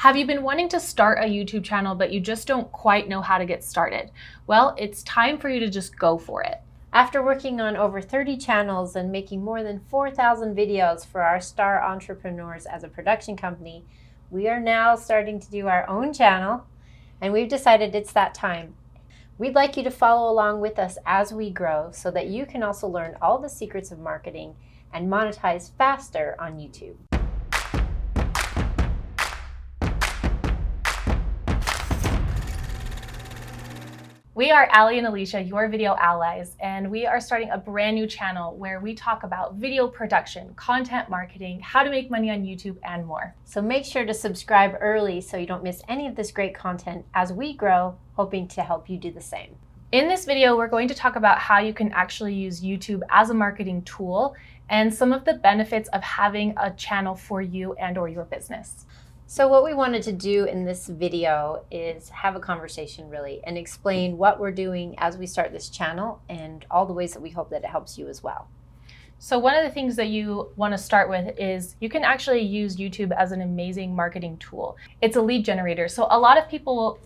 Have you been wanting to start a YouTube channel, but you just don't quite know how to get started? Well, it's time for you to just go for it. After working on over 30 channels and making more than 4,000 videos for our star entrepreneurs as a production company, we are now starting to do our own channel, and we've decided it's that time. We'd like you to follow along with us as we grow so that you can also learn all the secrets of marketing and monetize faster on YouTube. We are Ali and Alicia, your video allies, and we are starting a brand new channel where we talk about video production, content marketing, how to make money on YouTube, and more. So make sure to subscribe early so you don't miss any of this great content as we grow, hoping to help you do the same. In this video, we're going to talk about how you can actually use YouTube as a marketing tool and some of the benefits of having a channel for you and or your business. So what we wanted to do in this video is have a conversation really and explain what we're doing as we start this channel and all the ways that we hope that it helps you as well. So one of the things that you want to start with is you can actually use YouTube as an amazing marketing tool. It's a lead generator. So a lot of people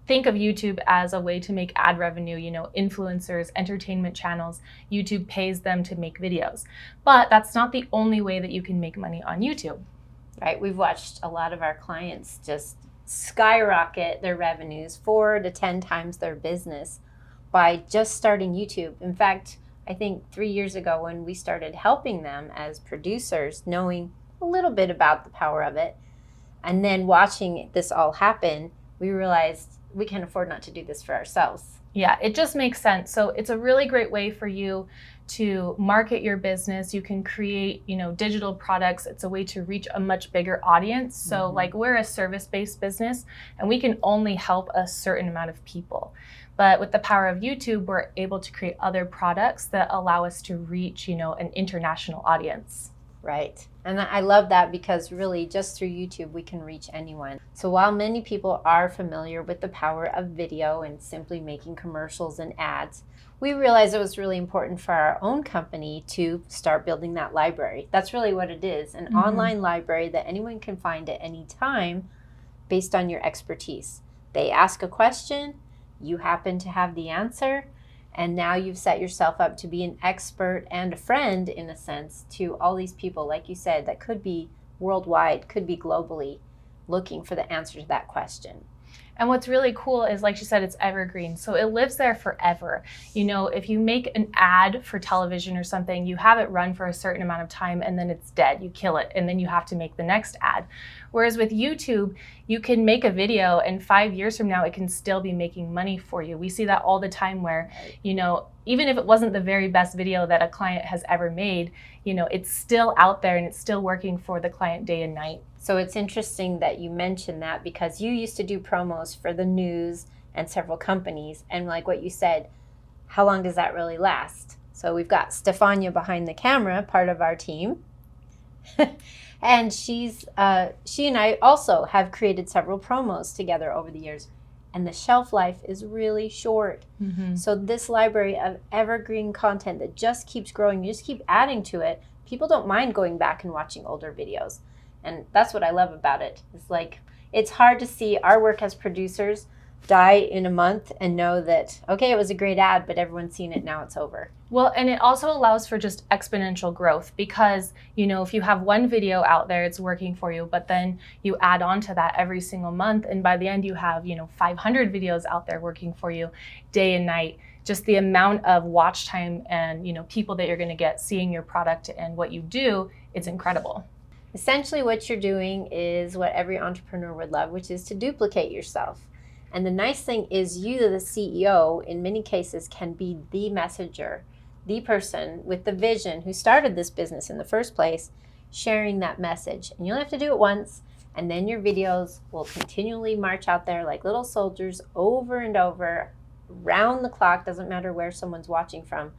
think of YouTube as a way to make ad revenue, influencers, entertainment channels. YouTube pays them to make videos. But that's not the only way that you can make money on YouTube. Right, we've watched a lot of our clients just skyrocket their revenues 4 to 10 times their business by just starting YouTube. In fact, I think 3 years ago when we started helping them as producers, knowing a little bit about the power of it, and then watching this all happen, we realized we can't afford not to do this for ourselves. Yeah, it just makes sense. So it's a really great way for you to market your business. You can create, digital products. It's a way to reach a much bigger audience. So like we're a service-based business and we can only help a certain amount of people. But with the power of YouTube, we're able to create other products that allow us to reach, an international audience. Right. And I love that because really just through YouTube, we can reach anyone. So while many people are familiar with the power of video and simply making commercials and ads, we realized it was really important for our own company to start building that library. That's really what it is, an online library that anyone can find at any time based on your expertise. They ask a question, you happen to have the answer, and now you've set yourself up to be an expert and a friend, in a sense, to all these people, like you said, that could be worldwide, could be globally, looking for the answer to that question. And what's really cool is, like you said, it's evergreen. So it lives there forever. If you make an ad for television or something, you have it run for a certain amount of time and then it's dead. You kill it and then you have to make the next ad. Whereas with YouTube, you can make a video and 5 years from now, it can still be making money for you. We see that all the time where, even if it wasn't the very best video that a client has ever made, it's still out there and it's still working for the client day and night. So it's interesting that you mentioned that because you used to do promos for the news and several companies. And like what you said, how long does that really last? So we've got Stefania behind the camera, part of our team. And she and I also have created several promos together over the years. And the shelf life is really short. So this library of evergreen content that just keeps growing, you just keep adding to it. People don't mind going back and watching older videos. And that's what I love about it. It's hard to see our work as producers die in a month and know that, okay, it was a great ad, but everyone's seen it, now it's over. Well, and it also allows for just exponential growth because, if you have one video out there, it's working for you, but then you add on to that every single month. And by the end, you have, 500 videos out there working for you day and night. Just the amount of watch time and, people that you're going to get seeing your product and what you do, it's incredible. Essentially, what you're doing is what every entrepreneur would love, which is to duplicate yourself. And the nice thing is you, the CEO, in many cases can be the messenger, the person with the vision who started this business in the first place, sharing that message. And you only have to do it once, and then your videos will continually march out there like little soldiers over and over, round the clock, doesn't matter where someone's watching from,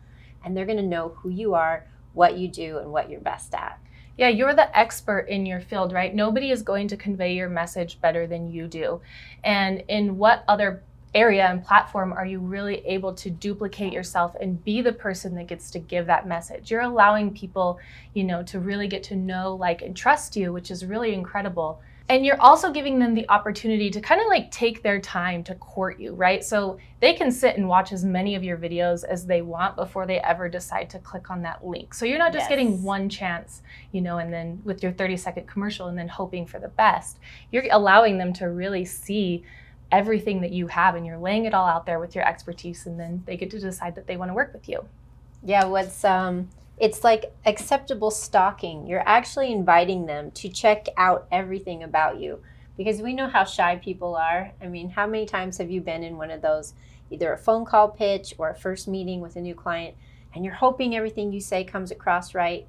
and they're going to know who you are, what you do, and what you're best at. Yeah, you're the expert in your field, right? Nobody is going to convey your message better than you do. And in what other area and platform are you really able to duplicate yourself and be the person that gets to give that message? You're allowing people, to really get to know, like, and trust you, which is really incredible. And you're also giving them the opportunity to kind of like take their time to court you, right? So they can sit and watch as many of your videos as they want before they ever decide to click on that link. So you're not just getting one chance, you know, and then with your 30-second commercial and then hoping for the best. You're allowing them to really see everything that you have, and you're laying it all out there with your expertise, and then they get to decide that they want to work with you. Yeah, it's like acceptable stalking. You're actually inviting them to check out everything about you, because we know how shy people are. I mean, how many times have you been in one of those, either a phone call pitch or a first meeting with a new client, and you're hoping everything you say comes across right,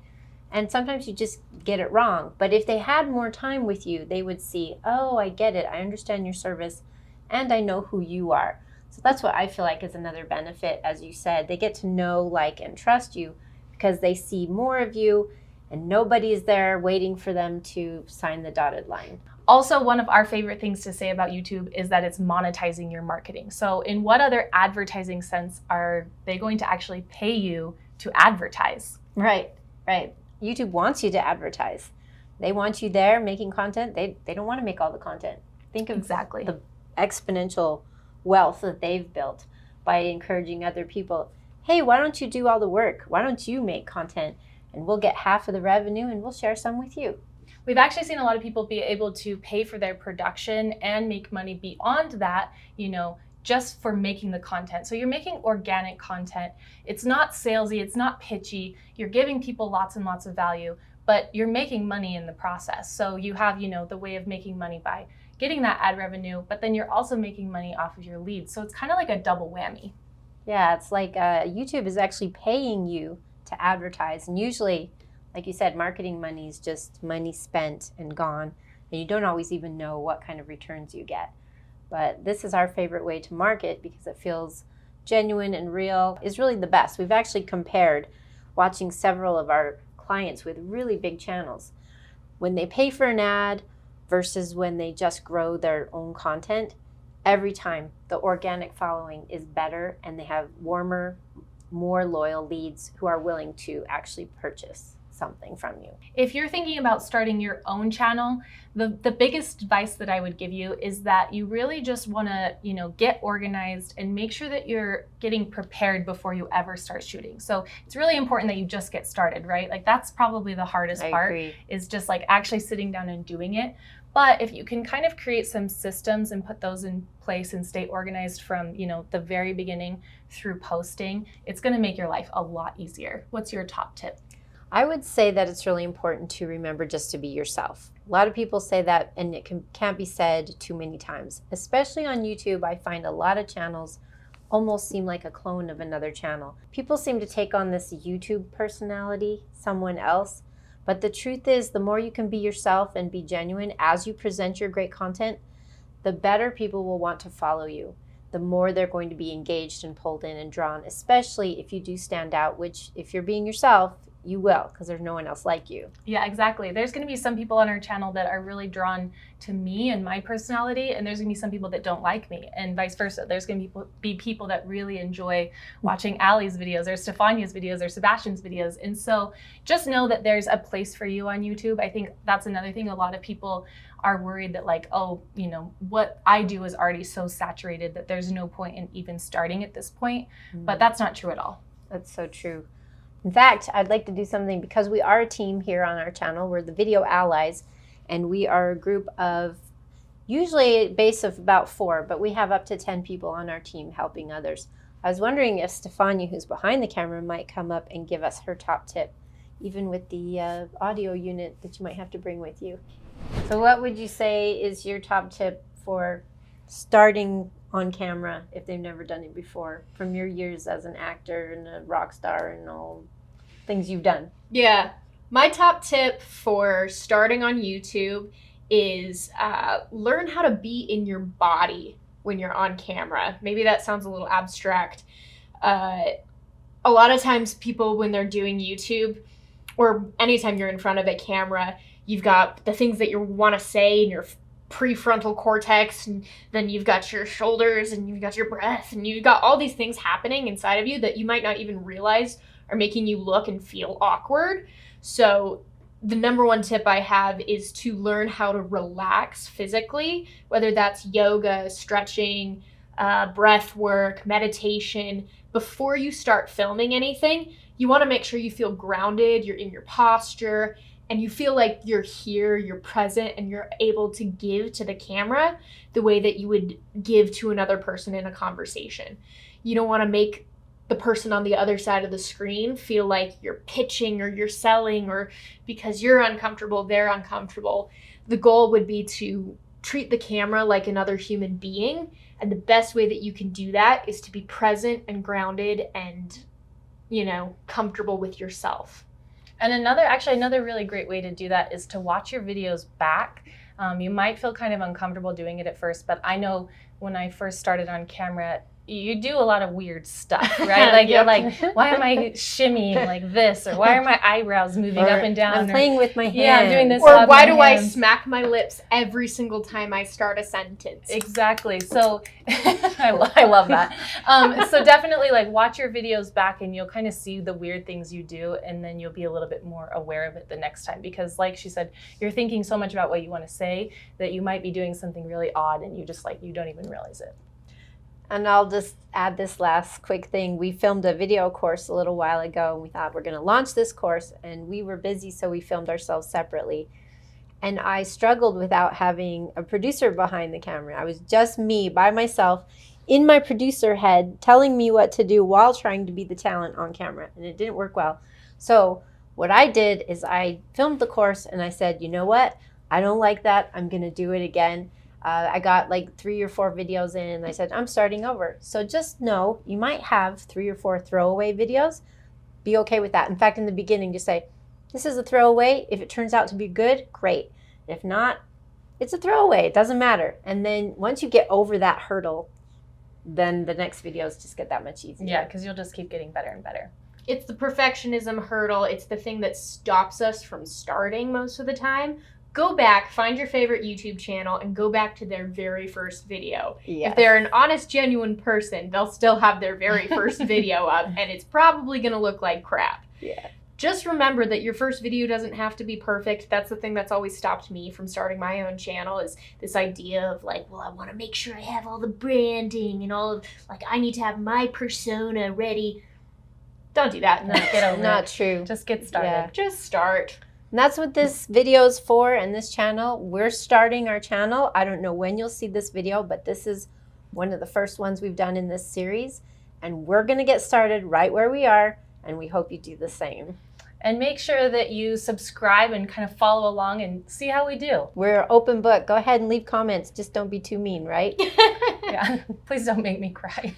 and sometimes you just get it wrong. But if they had more time with you, they would see, oh, I get it, I understand your service, and I know who you are. So that's what I feel like is another benefit. As you said, they get to know, like, and trust you because they see more of you, and nobody is there waiting for them to sign the dotted line. Also, one of our favorite things to say about YouTube is that it's monetizing your marketing. So in what other advertising sense are they going to actually pay you to advertise? Right. YouTube wants you to advertise. They want you there making content. They don't want to make all the content. Think of exactly the exponential wealth that they've built by encouraging other people. Hey, why don't you do all the work? Why don't you make content, and we'll get half of the revenue and we'll share some with you. We've actually seen a lot of people be able to pay for their production and make money beyond that, you know, just for making the content. So you're making organic content. It's not salesy, it's not pitchy. You're giving people lots and lots of value, but you're making money in the process. So you have, you know, the way of making money by getting that ad revenue, but then you're also making money off of your leads. So it's kind of like a double whammy. Yeah, it's like YouTube is actually paying you to advertise. And usually, like you said, marketing money is just money spent and gone. And you don't always even know what kind of returns you get. But this is our favorite way to market because it feels genuine and real. It's really the best. We've actually compared watching several of our clients with really big channels. When they pay for an ad versus when they just grow their own content, every time the organic following is better and they have warmer, more loyal leads who are willing to actually purchase something from you. If you're thinking about starting your own channel, the biggest advice that I would give you is that you really just want to, you know, get organized and make sure that you're getting prepared before you ever start shooting. So it's really important that you just get started, right? Like that's probably the hardest part, is just like actually sitting down and doing it. But if you can kind of create some systems and put those in place and stay organized from, you know, the very beginning through posting, it's going to make your life a lot easier. What's your top tip? I would say that it's really important to remember just to be yourself. A lot of people say that, and it can't be said too many times. Especially on YouTube, I find a lot of channels almost seem like a clone of another channel. People seem to take on this YouTube personality, someone else. But the truth is, the more you can be yourself and be genuine as you present your great content, the better people will want to follow you. The more they're going to be engaged and pulled in and drawn, especially if you do stand out, which if you're being yourself, you will, because there's no one else like you. Yeah, exactly. There's going to be some people on our channel that are really drawn to me and my personality, and there's going to be some people that don't like me, and vice versa. There's going to be people that really enjoy watching Allie's videos or Stefania's videos or Sebastian's videos. And so just know that there's a place for you on YouTube. I think that's another thing. A lot of people are worried that like, oh, you know, what I do is already so saturated that there's no point in even starting at this point. But that's not true at all. That's so true. In fact, I'd like to do something, because we are a team here on our channel. We're the Video Allies, and we are a group of usually a base of about 4, but we have up to 10 people on our team helping others. I was wondering if Stefania, who's behind the camera, might come up and give us her top tip, even with the audio unit that you might have to bring with you. So what would you say is your top tip for starting on camera if they've never done it before, from your years as an actor and a rock star and all things you've done? Yeah, my top tip for starting on YouTube is learn how to be in your body when you're on camera. Maybe that sounds a little abstract. A lot of times people, when they're doing YouTube, or anytime you're in front of a camera, you've got the things that you want to say in your prefrontal cortex, and then you've got your shoulders, and you've got your breath, and you've got all these things happening inside of you that you might not even realize are making you look and feel awkward. So the number one tip I have is to learn how to relax physically, whether that's yoga, stretching, breath work, meditation. Before you start filming anything, you want to make sure you feel grounded, you're in your posture, and you feel like you're here, you're present, and you're able to give to the camera the way that you would give to another person in a conversation. You don't want to make the person on the other side of the screen feel like you're pitching or you're selling, or because you're uncomfortable, they're uncomfortable. The goal would be to treat the camera like another human being. And the best way that you can do that is to be present and grounded and, comfortable with yourself. And another really great way to do that is to watch your videos back. You might feel kind of uncomfortable doing it at first, but I know when I first started on camera, you do a lot of weird stuff, right? Like you're like, why am I shimmying like this? Or why are my eyebrows moving up and down? I'm playing with my hands. Yeah, I'm doing this. Or why do I smack my lips every single time I start a sentence? Exactly. So I love that. So definitely like watch your videos back and you'll kind of see the weird things you do, and then you'll be a little bit more aware of it the next time, because like she said, you're thinking so much about what you want to say that you might be doing something really odd and you don't even realize it. And I'll just add this last quick thing. We filmed a video course a little while ago, and we thought we're going to launch this course, and we were busy, so we filmed ourselves separately. And I struggled without having a producer behind the camera. I was just me by myself in my producer head telling me what to do while trying to be the talent on camera, and it didn't work well. So what I did is I filmed the course, and I said, you know what? I don't like that. I'm going to do it again. I got like 3 or 4 videos in, and I said, I'm starting over. So just know you might have 3 or 4 throwaway videos. Be okay with that. In fact, in the beginning, just say, this is a throwaway. If it turns out to be good, great. If not, it's a throwaway. It doesn't matter. And then once you get over that hurdle, then the next videos just get that much easier. Yeah, because you'll just keep getting better and better. It's the perfectionism hurdle. It's the thing that stops us from starting most of the time. Go back, find your favorite YouTube channel, and go back to their very first video. Yes. If they're an honest, genuine person, they'll still have their very first video up, and it's probably going to look like crap. Yeah. Just remember that your first video doesn't have to be perfect. That's the thing that's always stopped me from starting my own channel, is this idea of like, well, I want to make sure I have all the branding and all of, like, I need to have my persona ready. Don't do that. No, get over Not it. true. Just get started. Yeah. Just start. And that's what this video is for, and this channel. We're starting our channel. I don't know when you'll see this video, but this is one of the first ones we've done in this series. And we're going to get started right where we are, and we hope you do the same. And make sure that you subscribe and kind of follow along and see how we do. We're an open book. Go ahead and leave comments. Just don't be too mean, right? Yeah. Please don't make me cry.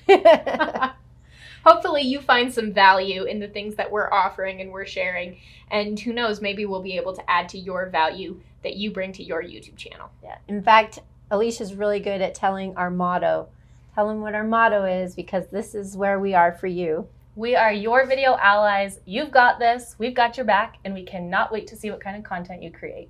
Hopefully you find some value in the things that we're offering and we're sharing. And who knows, maybe we'll be able to add to your value that you bring to your YouTube channel. Yeah. In fact, Alicia's really good at telling our motto. Tell them what our motto is, because this is where we are for you. We are your video allies. You've got this. We've got your back. And we cannot wait to see what kind of content you create.